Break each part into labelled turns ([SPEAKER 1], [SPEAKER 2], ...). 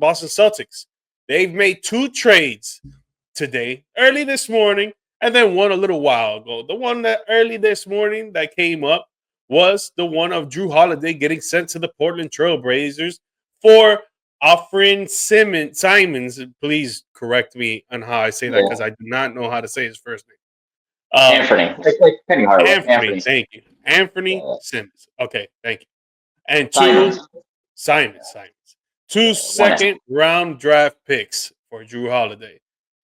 [SPEAKER 1] Boston Celtics. They've made 2 trades today, early this morning, and then one a little while ago. The one that early this morning that came up was the one of Jrue Holiday getting sent to the Portland Trailblazers for offering Simons. Please correct me on how I say that
[SPEAKER 2] Yeah,
[SPEAKER 1] because I do not know how to say his first name.
[SPEAKER 2] Anthony, like Penny Hardaway.
[SPEAKER 1] Anthony,
[SPEAKER 2] Anthony,
[SPEAKER 1] thank you. Anthony
[SPEAKER 2] yeah,
[SPEAKER 1] Simmons. Okay, thank you. And
[SPEAKER 2] Simons,
[SPEAKER 1] 2 Simons. Two
[SPEAKER 2] yeah, one M.
[SPEAKER 1] second round draft picks for Jrue Holiday.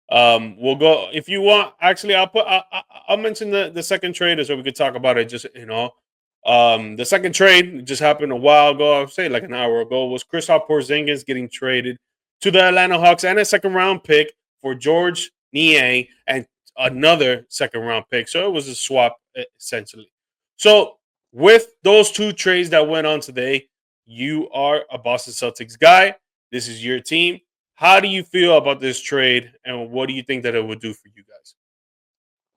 [SPEAKER 1] We'll go if you want. Actually, I'll mention the second trade so we could talk about it. Just the second trade just happened a while ago. I'll say like an hour ago. Was Kristaps Porzingis getting traded to the Atlanta Hawks and a second round pick for George Niang and another second round pick. So it was a swap essentially. So with those 2 trades that went on today, you are a Boston Celtics guy. This is your team. How do you feel about this trade, and what do you think that it would do for you guys?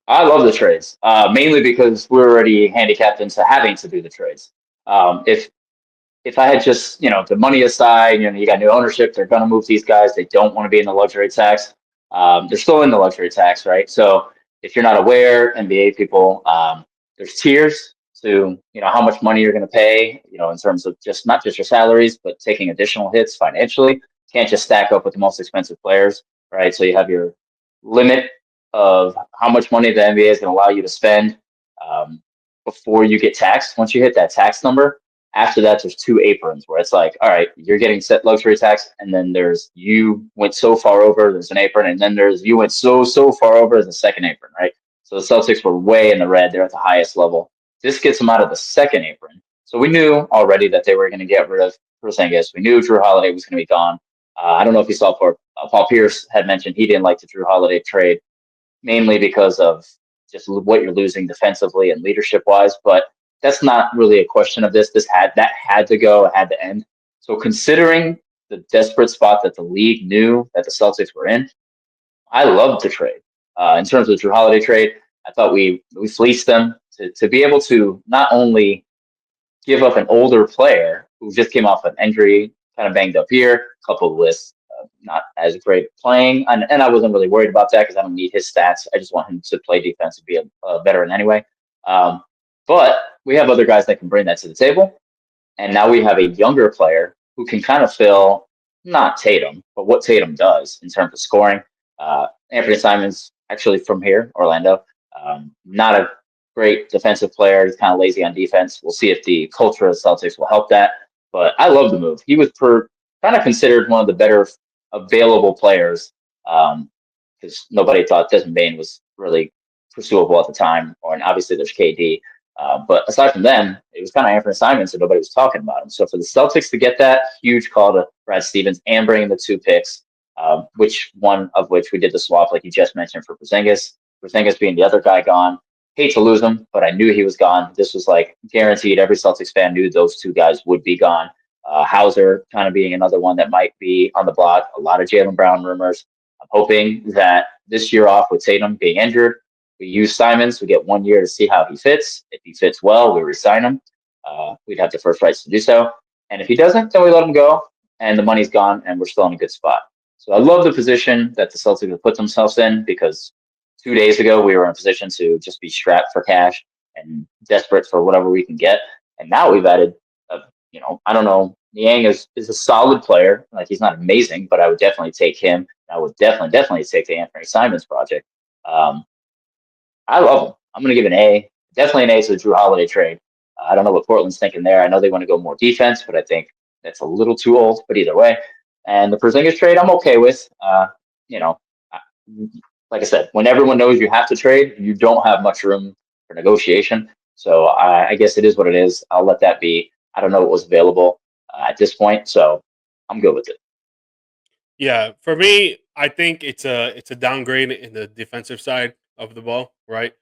[SPEAKER 2] I love the trades, mainly because we're already handicapped into having to do the trades. If I had just, the money aside, you got new ownership, they're going to move these guys. They don't want to be in the luxury tax. They're still in the luxury tax, right? So if you're not aware, NBA people, there's tiers to, how much money you're going to pay, in terms of just not just your salaries, but taking additional hits financially. Can't just stack up with the most expensive players, right? So you have your limit of how much money the NBA is going to allow you to spend before you get taxed. Once you hit that tax number, after that, there's 2 aprons where it's like, all right, you're getting set luxury tax, and then there's you went so far over, there's an apron, and then there's you went so far over as a second apron, right? So the Celtics were way in the red. They're at the highest level. This gets them out of the second apron. So we knew already that they were going to get rid of Porzingis. We knew Jrue Holiday was going to be gone. I don't know if you saw Paul Pierce had mentioned he didn't like the Jrue Holiday trade, mainly because of just what you're losing defensively and leadership wise. But that's not really a question of this. That had to go, it had to end. So considering the desperate spot that the league knew that the Celtics were in, I loved the trade. In terms of the Jrue Holiday trade, I thought we fleeced them to be able to not only give up an older player who just came off an injury, kind of banged up here, coupled with not as great at playing. And I wasn't really worried about that because I don't need his stats. I just want him to play defense and be a veteran anyway. But we have other guys that can bring that to the table. And now we have a younger player who can kind of fill not Tatum, but what Tatum does in terms of scoring. Anthony Simons, actually from here, Orlando, not a great defensive player. He's kind of lazy on defense. We'll see if the culture of the Celtics will help that. But I love the move. He was kind of considered one of the better available players because nobody thought Desmond Bain was really pursuable at the time. And obviously there's KD. But aside from them, it was kind of Anthony Simons, so nobody was talking about him. So for the Celtics to get that, huge call to Brad Stevens and bring in the 2 picks, which one of which we did the swap, like you just mentioned, for Porzingis. Porzingis being the other guy gone. Hate to lose him, but I knew he was gone. This was like guaranteed. Every Celtics fan knew those 2 guys would be gone. Hauser kind of being another one that might be on the block. A lot of Jaylen Brown rumors. I'm hoping that this year off with Tatum being injured, we use Simons. We get 1 year to see how he fits. If he fits well, we resign him. We'd have the first rights to do so. And if he doesn't, then we let him go, and the money's gone, and we're still in a good spot. So I love the position that the Celtics have put themselves in because 2 days ago we were in a position to just be strapped for cash and desperate for whatever we can get. And now we've added, I don't know. Niang is a solid player. Like, he's not amazing, but I would definitely take him. I would definitely take the Anthony Simons project. I love him. I'm going to give an A. Definitely an A to the Jrue Holiday trade. I don't know what Portland's thinking there. I know they want to go more defense, but I think that's a little too old. But either way, and the Porzingis trade, I'm okay with. Like I said, when everyone knows you have to trade, you don't have much room for negotiation. So I guess it is what it is. I'll let that be. I don't know what was available at this point, so I'm good with it.
[SPEAKER 1] Yeah, for me, I think it's a downgrade in the defensive side of the ball, right?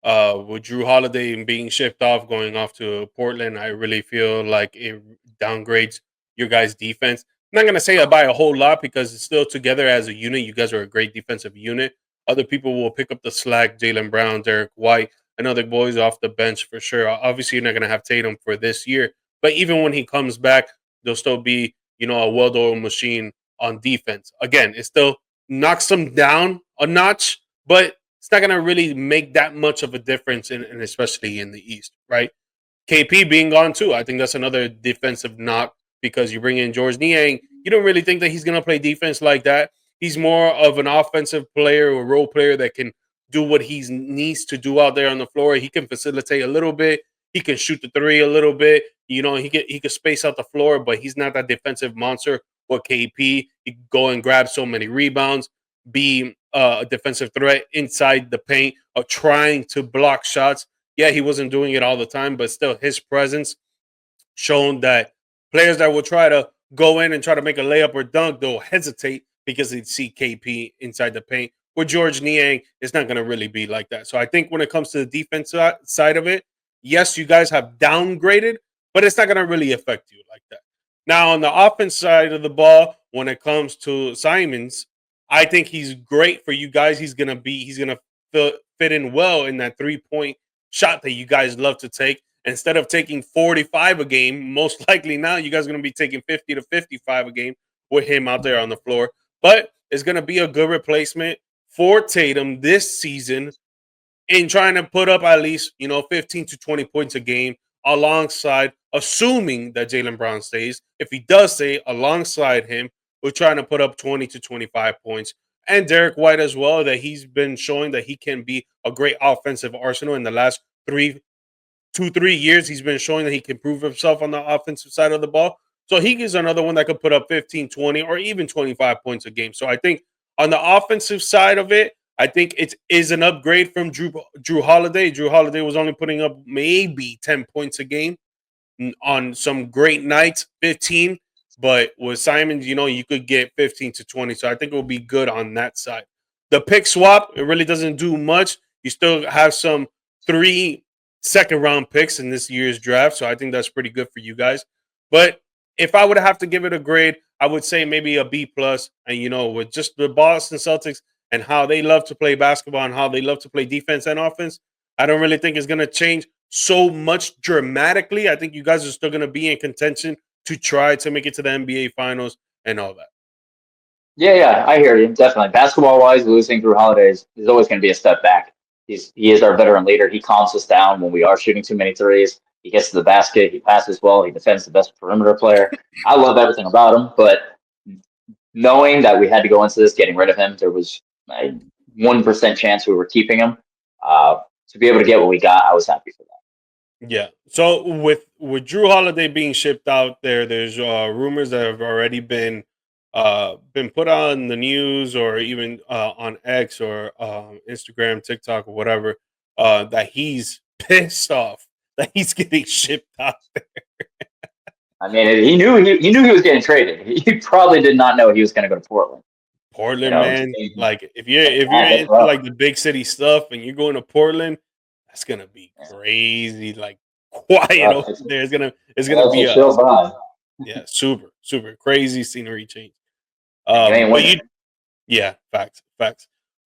[SPEAKER 1] With Drew Holiday being shipped off, going off to Portland, I really feel like it downgrades your guys' defense. I'm not gonna say that by a whole lot because it's still together as a unit. You guys are a great defensive unit. Other people will pick up the slack. Jalen Brown, Derek White, and other boys off the bench for sure. Obviously, you're not gonna have Tatum for this year, but even when he comes back, there'll still be a well-oiled machine on defense. Again, it still knocks them down a notch, but it's not going to really make that much of a difference, in especially in the East, right? KP being gone too, I think that's another defensive knock because you bring in George Niang. You don't really think that he's going to play defense like that. He's more of an offensive player or role player that can do what he needs to do out there on the floor. He can facilitate a little bit. He can shoot the three a little bit. He could space out the floor, but he's not that defensive monster. What KP, he could go and grab so many rebounds, be a defensive threat inside the paint, of trying to block shots. Yeah, he wasn't doing it all the time, but still his presence shown that players that will try to go in and try to make a layup or dunk, they'll hesitate because they see KP inside the paint. With George Niang, it's not going to really be like that. So I think when it comes to the defense side of it, yes, you guys have downgraded, but it's not going to really affect you like that. Now, on the offense side of the ball, when it comes to Simons, I think he's great for you guys. He's gonna fit in well in that 3 point shot that you guys love to take. Instead of taking 45 a game, most likely now you guys are going to be taking 50 to 55 a game with him out there on the floor. But it's going to be a good replacement for Tatum this season in trying to put up at least, 15 to 20 points a game alongside, assuming that Jaylen Brown stays. If he does stay alongside him, we're trying to put up 20 to 25 points. And Derek White as well, that he's been showing that he can be a great offensive arsenal in the last 3 years. He's been showing that he can prove himself on the offensive side of the ball. So he is another one that could put up 15, 20, or even 25 points a game. So I think on the offensive side of it, I think it is an upgrade from Jrue Holiday. Jrue Holiday was only putting up maybe 10 points a game on some great nights, 15. But with Simons, you could get 15 to 20. So I think it will be good on that side. The pick swap, it really doesn't do much. You still have some 3 second round picks in this year's draft. So I think that's pretty good for you guys. But if I would have to give it a grade, I would say maybe a B plus. And with just the Boston Celtics and how they love to play basketball and how they love to play defense and offense, I don't really think it's going to change so much dramatically. I think you guys are still going to be in contention to try to make it to the NBA Finals and all that.
[SPEAKER 2] Yeah, I hear you. Definitely. Basketball wise, losing through holidays is always going to be a step back. He is our veteran leader. He calms us down when we are shooting too many threes. He gets to the basket. He passes well. He defends the best perimeter player. I love everything about him. But knowing that we had to go into this getting rid of him, there was a 1% chance we were keeping him. To be able to get what we got, I was happy for that.
[SPEAKER 1] Yeah. So with Jrue Holiday being shipped out there, there's rumors that have already been put on the news or even on X or Instagram, TikTok, or whatever, that he's pissed off that he's getting shipped out there.
[SPEAKER 2] I mean, he knew he was getting traded. He probably did not know he was going to go to Portland.
[SPEAKER 1] Portland, man. Like if you're
[SPEAKER 2] That's
[SPEAKER 1] into
[SPEAKER 2] rough.
[SPEAKER 1] like the big city stuff and you're going to Portland, that's gonna be crazy. Like quiet over there. It's gonna be
[SPEAKER 2] That's a chill vibe.
[SPEAKER 1] yeah, super crazy scenery change.
[SPEAKER 2] And you ain't
[SPEAKER 1] But you
[SPEAKER 2] winning.
[SPEAKER 1] Yeah, facts.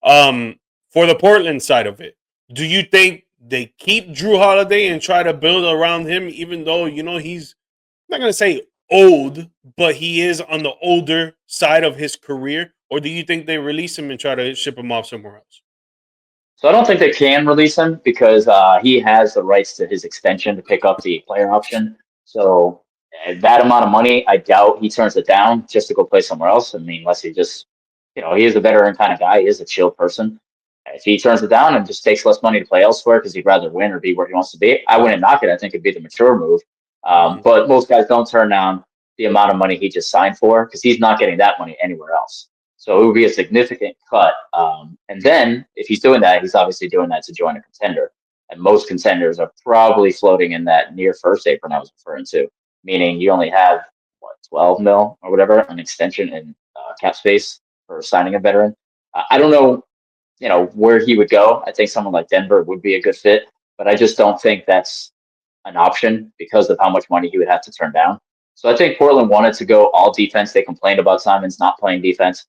[SPEAKER 1] For the Portland side of it, do you think they keep Jrue Holiday and try to build around him, even though he's I'm not gonna say old, but he is on the older side of his career, or do you think they release him and try to ship him off somewhere else?
[SPEAKER 2] So I don't think they can release him because he has the rights to his extension to pick up the player option. So at that amount of money, I doubt he turns it down just to go play somewhere else. I mean, unless he just, he is a veteran kind of guy. He is a chill person. If he turns it down and just takes less money to play elsewhere because he'd rather win or be where he wants to be, I wouldn't knock it. I think it'd be the mature move.
[SPEAKER 1] Mhm.
[SPEAKER 2] But most guys don't turn down the amount of money he just signed for because he's not getting that money anywhere else. So it would be a significant cut. And then if he's doing that, he's obviously doing that to join a contender. And most contenders are probably floating in that near first apron I was referring to, meaning you only have, 12 mil or whatever, an extension in cap space for signing a veteran. I don't know, where he would go. I think someone like Denver would be a good fit, but I just don't think that's an option because of how much money he would have to turn down. So I think Portland wanted to go all defense. They complained about Simons not playing defense.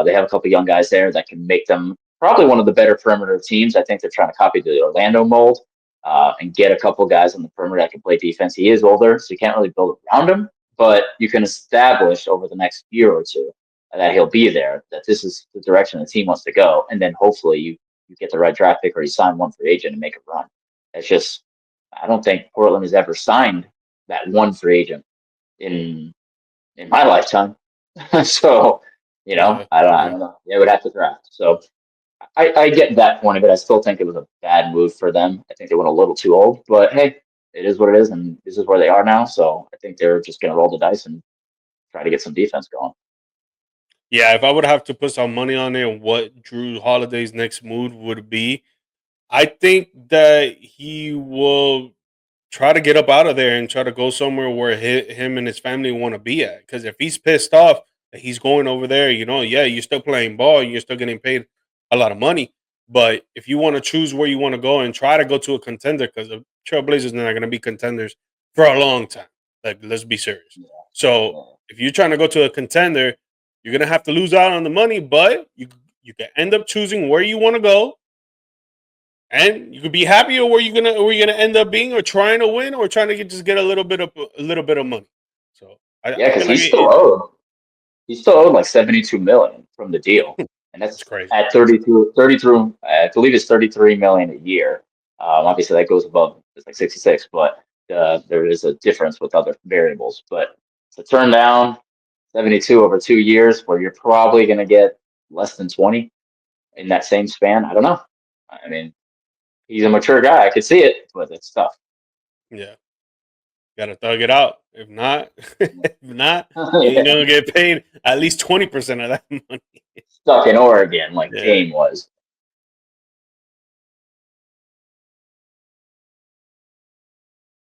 [SPEAKER 2] They have a couple young guys there that can make them probably one of the better perimeter teams. I think they're trying to copy the Orlando mold and get a couple guys on the perimeter that can play defense. He is older, so you can't really build around him, but you can establish over the next year or two, that he'll be there, that this is the direction the team wants to go, and then hopefully you get the right draft pick or you sign one free agent and make a run. It's just I don't think Portland has ever signed that one free agent in my lifetime. So,
[SPEAKER 1] Yeah,
[SPEAKER 2] I
[SPEAKER 1] yeah.
[SPEAKER 2] don't know. They would have to draft. So I get that point of it. I still think it was a bad move for them. I think they went a little too old, but hey, it is what it is, and this is where they are now. So I think they're just going to roll the dice and try to get some defense going.
[SPEAKER 1] Yeah, if I would have to put some money on it, what Drew Holiday's next move would be, I think that he will try to get up out of there and try to go somewhere where him and his family want to be at. Because if he's pissed off that he's going over there, yeah, you're still playing ball, you're still getting paid a lot of money. But if you want to choose where you want to go and try to go to a contender, because the Trailblazers are not going to be contenders for a long time. Like, let's be serious.
[SPEAKER 2] Yeah,
[SPEAKER 1] So
[SPEAKER 2] yeah,
[SPEAKER 1] if you're trying to go to a contender, you're gonna have to lose out on the money, but you can end up choosing where you want to go, and you could be happier where you're gonna end up being, or trying to win, or trying to just get a little bit of money. So
[SPEAKER 2] yeah.
[SPEAKER 1] I
[SPEAKER 2] Because
[SPEAKER 1] feel like it,
[SPEAKER 2] he's still owed like 72 million from the deal, and
[SPEAKER 1] it's
[SPEAKER 2] that's
[SPEAKER 1] crazy.
[SPEAKER 2] at 33. I believe it's 33 million a year. Obviously that goes above it's like 66, but there is a difference with other variables. But to turn down 72 over 2 years, where you're probably going to get less than 20 in that same span, I don't know. I mean, he's a mature guy. I could see it, but it's tough.
[SPEAKER 1] Yeah, gotta thug it out. If not, if not, you
[SPEAKER 2] Yeah.
[SPEAKER 1] don't get paid at least 20% of that money.
[SPEAKER 2] Stuck in Oregon like
[SPEAKER 1] Yeah,
[SPEAKER 2] Dame was.